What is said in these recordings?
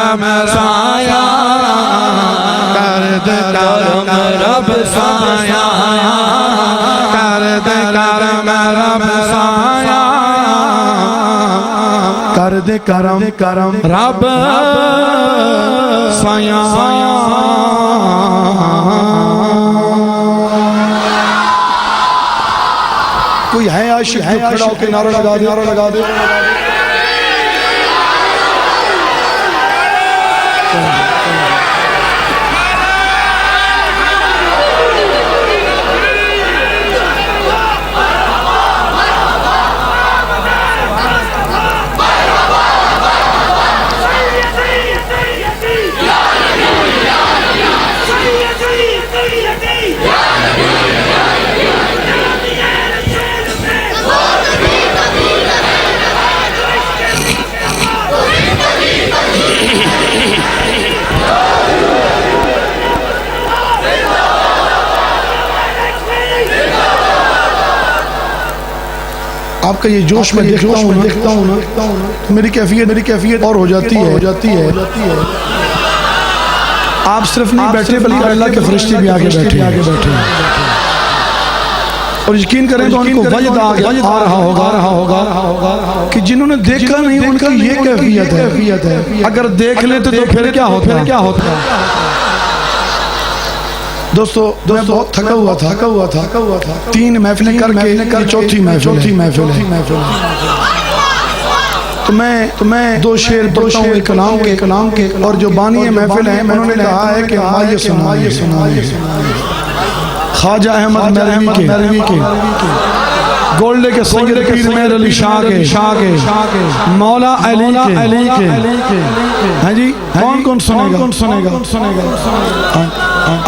करम साया, कर दे करम रब साया, कर दे करम रब साया, कर दे करम करम रब साया। कोई है आशिक है खड़ा होकर नारा लगा दे, नारा लगा दे। आपका ये जोश में देखता हूँ ना, तो मेरी कैफियत और हो जाती है। आप सिर्फ नहीं बैठे बल्कि अल्लाह के फरिश्ते भी आगे बैठे और यकीन करें तो उनको वजद आ रहा होगा कि जिन्होंने देखा नहीं उनकी ये कैफियत है। अगर देख लेते तो फिर क्या होता। दोस्तों मैं बहुत थका हुआ था। 3 महफिलें करके चौथी महफिल है। तो मैं 2 शेर बोलता हूँ कलाम के और जो बानी महफिल है उन्होंने कहा है कि आइए सुनाइए। ख्वाजा अहमद मरवी के गोल्डे के सैयद पीर मेहर अली शाह के मौला अली के हैं जी। कौन सुनेगा?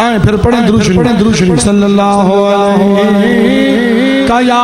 आए फिर पढ़ें दुरूद शरीफ सल्लल्लाहु अलैहि का या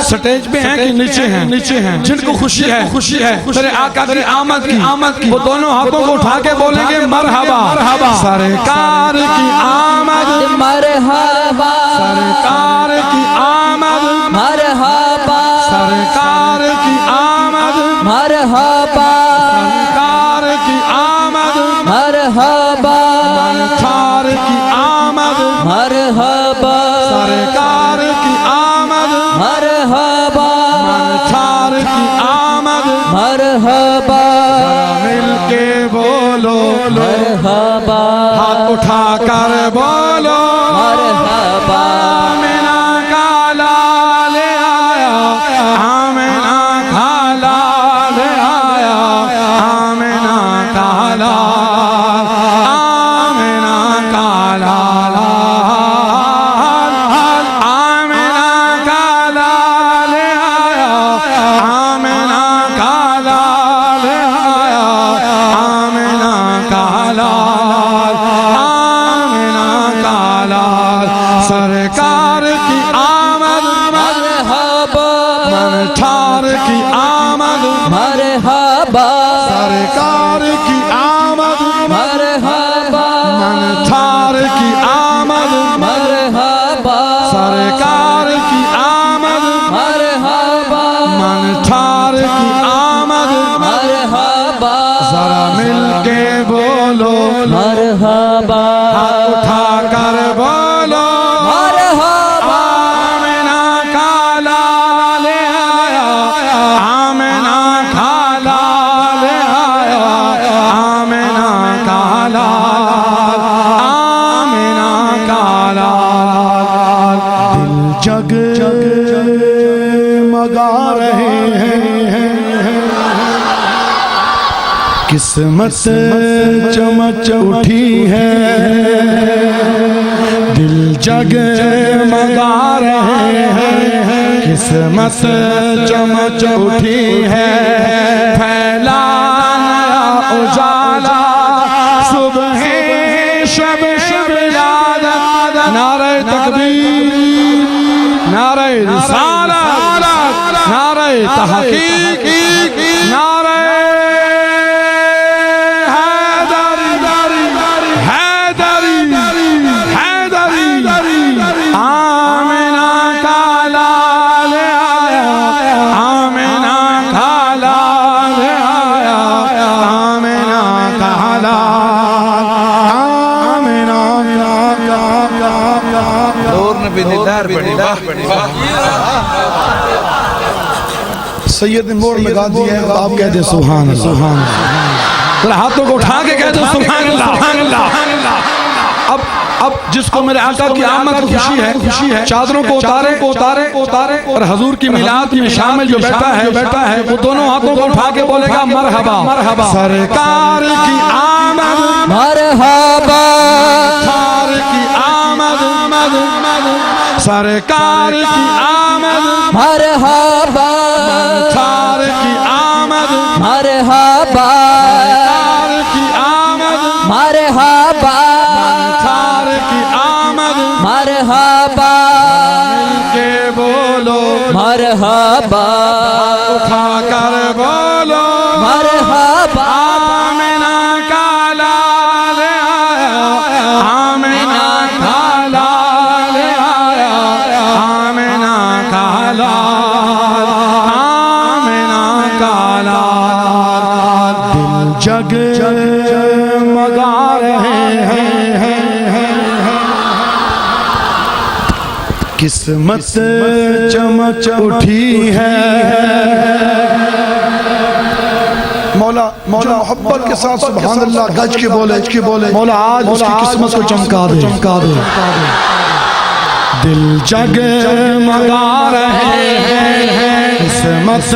स्टेज पे हैं कि नीचे हैं जिनको खुशी है तेरे आका की आमद की वो दोनों हाथों को उठा के बोलेंगे मरहबा सरकार की आमद मरहबा, सरकार की आमद मरहबा, सरकार की आमद मरहबा, सरकार की आमद मरहबा, सरकार की आमद मरहबा, सरकार की आमद मरहबा, सरकार की आमद मरहबा, मिल के बोलो मरहबा, हाथ उठा कर बोलो मरहबा, आमिना का लाल आया, आमिना का लाल आया, आमिना का लाल, आमिना का लाल, आमिना का लाल आया, आमिना का लाल आया, आमिना का लाल, आमिना का लाल। सरकार की आमद मरहबा, मन ठार की आमद, मरहबा, सरकार की आमद मरहबा, मन ठार की आमद, मरहबा, सरकार की आमद मरहबा, मन ठार की आमद। मरहबा, जरा मिल के बोलो मरहबा, हाथ उठा कर बोलो मरहबा, आमिना किस्मत चमक उठी है, दिल जगमगा रहे हैं। किस्मत चमक उठी है, फैला नया उजाला, सुबह शब याद। नारे तकबीर, नारे रिसालत, नारे तहकीक, नारे सैयद मोड़ लगा दिया है। आप कह दे सुभान अल्लाह, सुभान अल्लाह। हाथों को उठा के कह दो सुभान अल्लाह, सुभान अल्लाह। अब जिसको मेरे आका की आमद की खुशी है, चादरों को उतारे और हजूर की मिलाद में शामिल जो बैठा है वो दोनों हाथों को उठा के बोलेगा मरहबा, मरहबा। सरकार की आमद, मरहबा, सरकार की आमद, सरकार की आमद, मरहबा, सरकार की आमद, मरहबा, सरकार की आमद, मरहबा, सरकार की आमद। मरहबा, के बोलो मरहबा, उठा कर बोलो मरहबा। आमिना का लाल आया, आमिना का लाल आया, आमिना का लाल, आमिना का लाल। दिल जगमगा रहे हैं, किस्मत चमक उठी है। मौला मोहब्बत के साथ सुभान अल्लाह गज के बोले मौला आज उसकी किस्मत को चमका दे। दिल जगमगा रहे हैं, किस्मत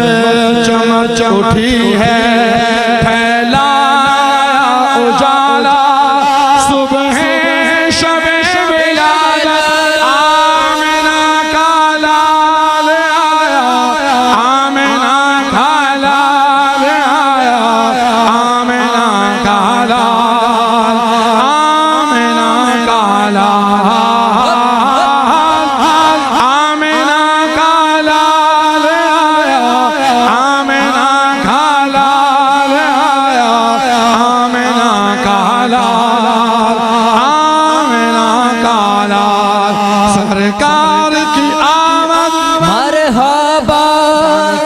चमक उठी है, फैला उजाला, सुबह शब याद। आमिना का लाल आया, आमिना का लाल आया, आमिना का लाल, आमिना का लाल, आमिना का लाल आया, आमिना का लाल आया, आमिना का लाल, आमिना का लाल। सरकार की आमद, मरहबा,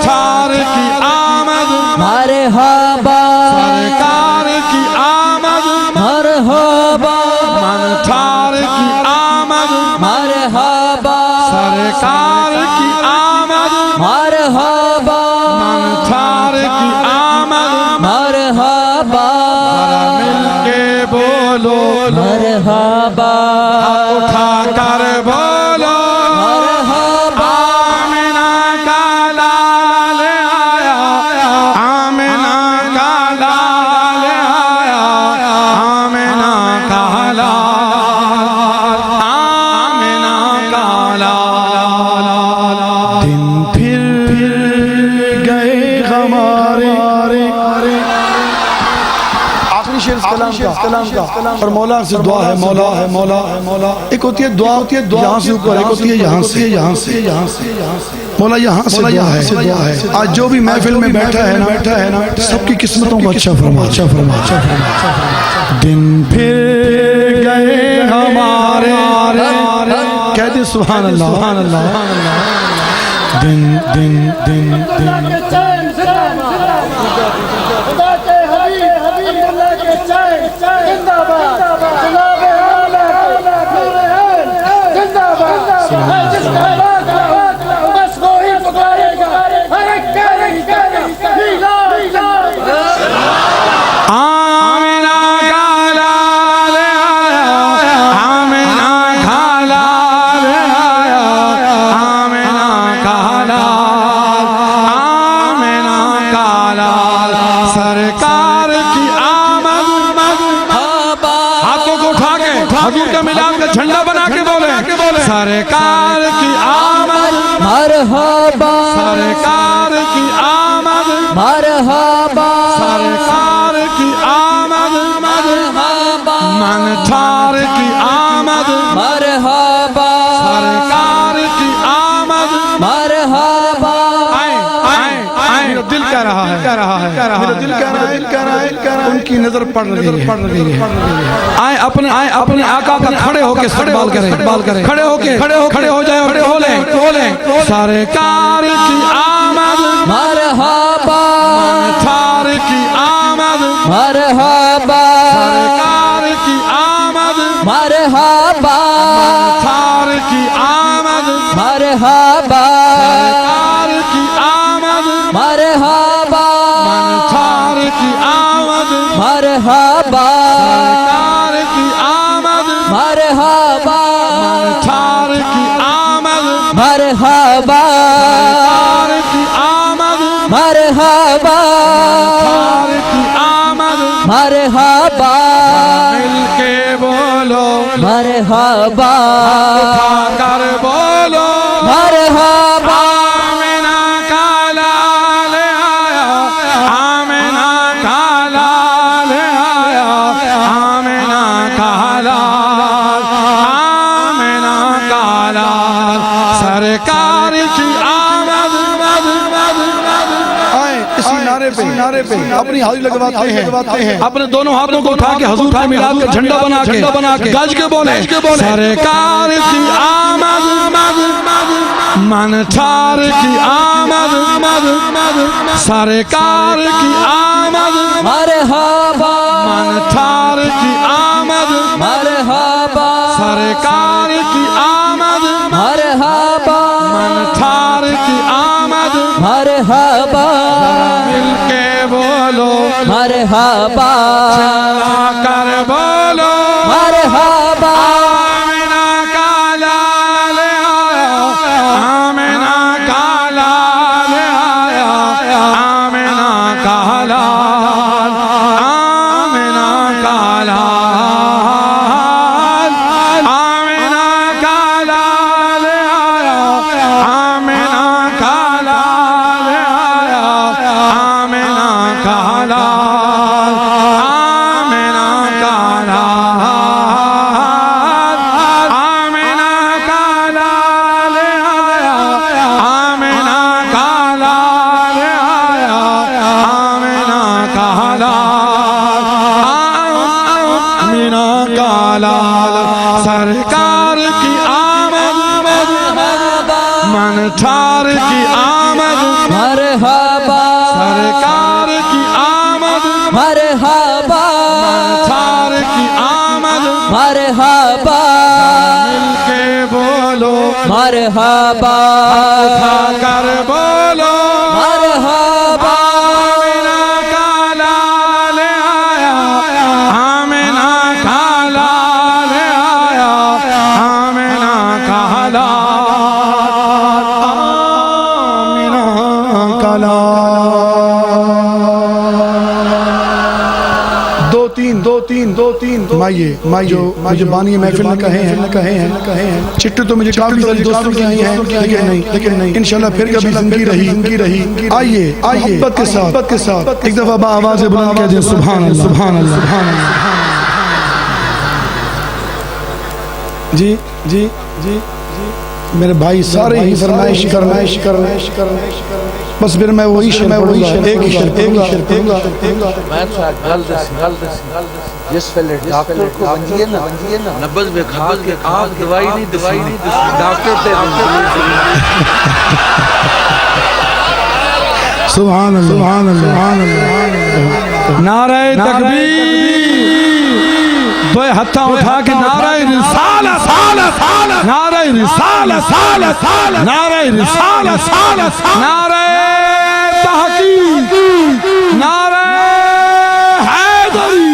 सरकार की आमद, मरहबा, सरकार की आमद, मरहबा, सरकार की आमद, मरहबा, सरकार की आमद, मरहबा, सरकार की आमद। मरहबा, मिलके बोलो मरहबा, उठा कर बोलो मरहबा, आमिना का लाल आया, आमिना का लाल आया, आमिना का लाल, आमिना का लाल। दिन फिर गए हमारे, आखिरी शेर कलाम का और मौला से दुआ है, मौला एक होती है दुआ यहाँ से ऊपर, एक होती है यहाँ से मौला यहाँ से दुआ है। आज जो भी महफिल में बैठा है ना सबकी किस्मतों को अच्छा फरमा। दिन फिर गए हमारे, कह दे सुभान अल्लाह, सुभान अल्लाह। दिन आमिना का लाल आया, आमिना का लाल आया, आमिना का लाल, आमिना का लाल। हजूर का मिलाद का झंडा बना के बोले सरकार की आमद मरहबा सरकार की आमद मरहबा सरकार की आमद मरहबा मनठार की आमद मरहबा सरकार की आमद मरहबा मेरा दिल कह रहा है मेरा दिल कह रहा है उनकी नजर पड़ रही है आए अपने आका का खड़े होके इस्तकबाल करें खड़े हो जाए और बोले सरकार की आमद मरहबा मनठार की आमद मरहबा सरकार की आमद मरहबा मनठार की आमद मरहबा सरकार की आमद मरहबा मनठार की आमद मरहबा सरकार की आमद मरहबा मनठार की आमद मरहबा सरकार की आमद मरहबा मनठार की आमद मरहबा मिलके बोलो मरहबा उठाकर बोलो मरहबा आमिना का लाल आया आमिना का लाल आया आमिना का लाल आमिना का लाल सरकार की आमद आए इसी नारे पे अपनी हाजिरी लगवाते हैं अपने दोनों हाथों को उठा के हजूर के मिलाद का झंडा बना के गज के बोले सरकार की आमद मनठार की आमद सरकार की आमद मरहबा मनठार की आमद मरहबा सरकार की आमद मरहबा मनठार की आमद मरहबा मिलके बोलो मरहबा कर बोलो मरहबा आमिना का लाल आया आमिना का लाल आया आमिना का लाल आमिना का लाल आमिना का लाल आया आमिना का लाल आया आमिना का लाल आमिना का लाल आमिना का लाल आया आमिना का लाल आया आमिना का लाल आमिना का लाल सरकार की आमद मनठार की आमद मरहबा सरकार की आमद मरहबा मनठार की आमद मरहबा मिलके बोलो मरहबा कर बोलो मरहबा आमिना का लाल आया आमिना का लाल आया आमिना का लाल आमिना का दो तीन माइये जो बानी महफिल में कहे हैं चिट्ठू तो मुझे काफी सारी दोस्तों की आई हैं लेकिन नहीं इंशाल्लाह फिर कभी जिंदगी रही आइए मोहब्बत के साथ एक दफा आवाज़ बुलंद कह दें सुभान अल्लाह सुभान अल्लाह सुभान अल्लाह। जी मेरे भाई सारे ही फरमाइश कर बस फिर मैं वही एक ही शर्त जिस पहले डॉक्टर को बंजिए ना नब्बे में खा के आप दवाई नहीं डॉक्टर पे सुभान अल्लाह नारे तकबीर दो हत्था उठा के नारे रिसालत नारे रिसालत नारे रिसालत नारे तहकीक नारे हैदरी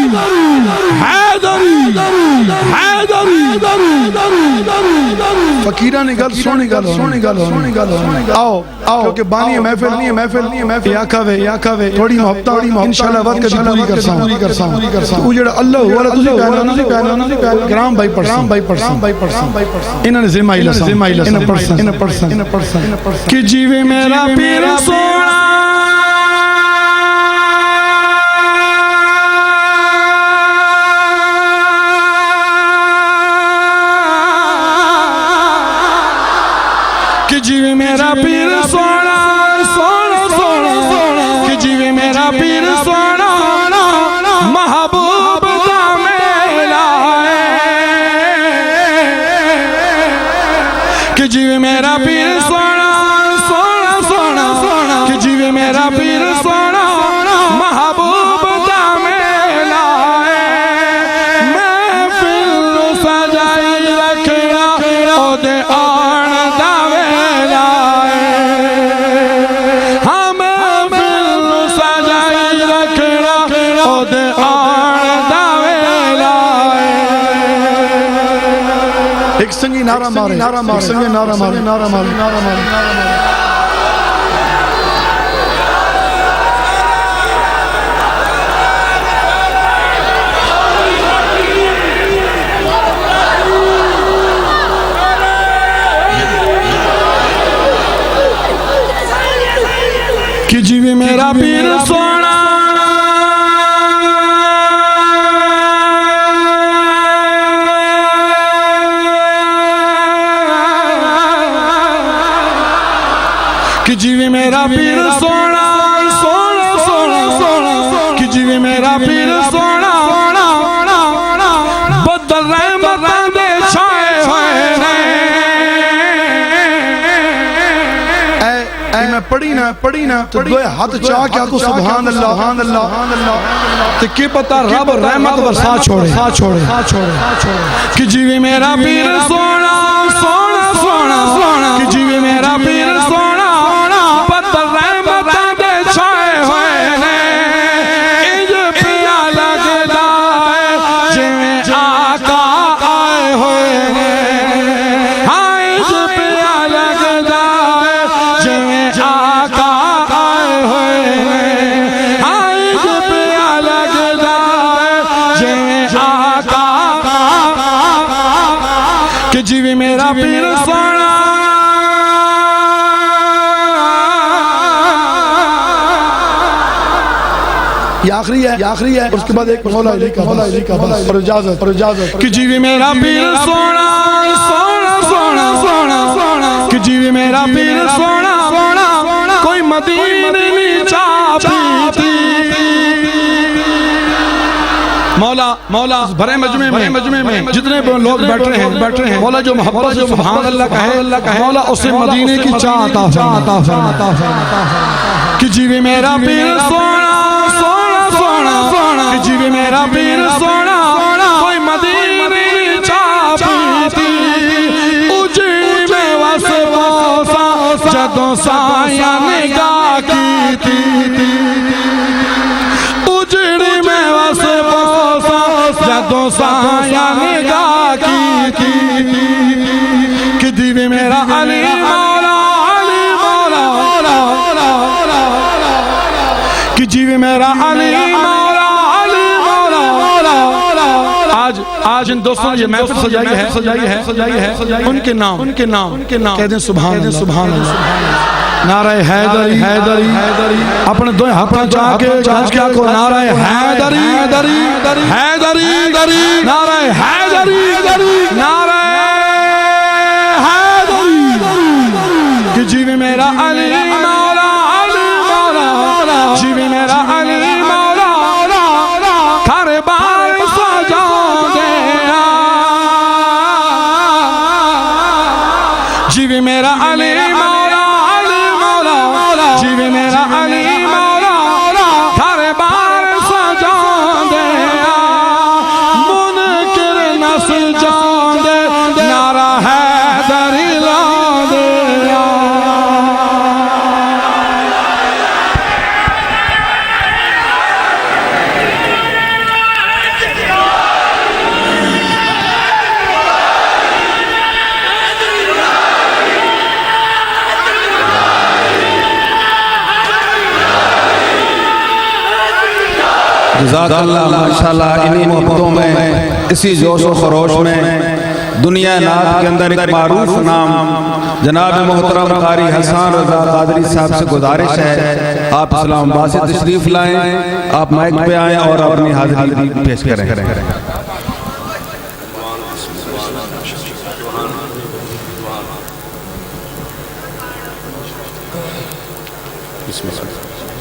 फकीरा ने गल सोनी गल आओ आओ क्योंकि बानी महफिल नहीं है महफिल या खावे थोड़ी मोहब्बत इंशाल्लाह वक्त कभी पूरी करसा तू जेड़ा अल्लाह वाला तुसी कहना ग्राम भाई परसा इन्होंने जिम्मा इन पर्सन कि जीवे मेरा पीर सोना कि जीवे मेरा पीर सोना सोना सोना कि जीवे मेरा पीर सोना महबूब दा मेला कि जीवे मेरा पीर सोना सोना सोना कि जीवे मेरा पीर सोना महबूब दा मेला मैं फिर सजाई रखना ओदे आण दा एक संगी नारा मारे संगी नारा मारे कि जीवे मेरा पीर सोना कि जीवे मेरा पीर सोना सोना सोना कि जीवे मेरा पीर सोना बदल रहमतां दे छाए होए ने मैं पढ़ी ना तो दो हाथ चाह क्या को सुभान अल्लाह ते के पता रब रहमत बरसा छोड़े कि जीवे मेरा पीर सोना सोना सोना कि जीवे मेरा पीर सोना जीवे मेरा पीर सोना ये आखिरी है उसके बाद एक मौला अली का बस और इजाजत कि जीवे मेरा पीर सोना सोना सोना कि जीवे मेरा पीर सोना कोई मदीने चाहती मौला भरे मजमे में जितने लोग बैठ रहे हैं मौला जो मोहब्बत से सुभान अल्लाह कहे मौला उसे मदीने की चाहता कि जीवे मेरा पीर सोना सोना सोना कि जीवे मेरा पीर सोना कोई मदीने की चाहती उजड़ी में वसे बोसा जदों साया निगाह की थी उजड़ी में वसे जदों साया निगाह की थी कि जीवे मेरा अली मौला कि जीवे मेरा अली मौला आज इन दोस्तों ने ये महफिल सजाई है उनके नाम कह दें सुभान अल्लाह नाराए हैदरी अपने दो हाथ जाके क्या को नाराए हैदरी नाराए हैदरी कि जीवे मेरा अली मौला जीवे मेरा अली मौला थारे बार सजा दे जीवे मेरा अली जीवे मेरा अली मौला थारे बार सजा दे मुनकिर नस जान दे नारा हैदरी ला दे जज़ाकल्लाह माशाल्लाह। इन्हीं मोहब्बतों में, इसी जोश व खरोश में दुनिया नात के अंदर एक मारूफ नाम जनाब मोहतरम कारी हसन रजा कादरी साहब से गुजारिश है, आप इस्लामाबाद से तशरीफ लाएं, आप माइक पे आएं और अपनी हाजिरी पेश करें। बिस्मिल्लाह।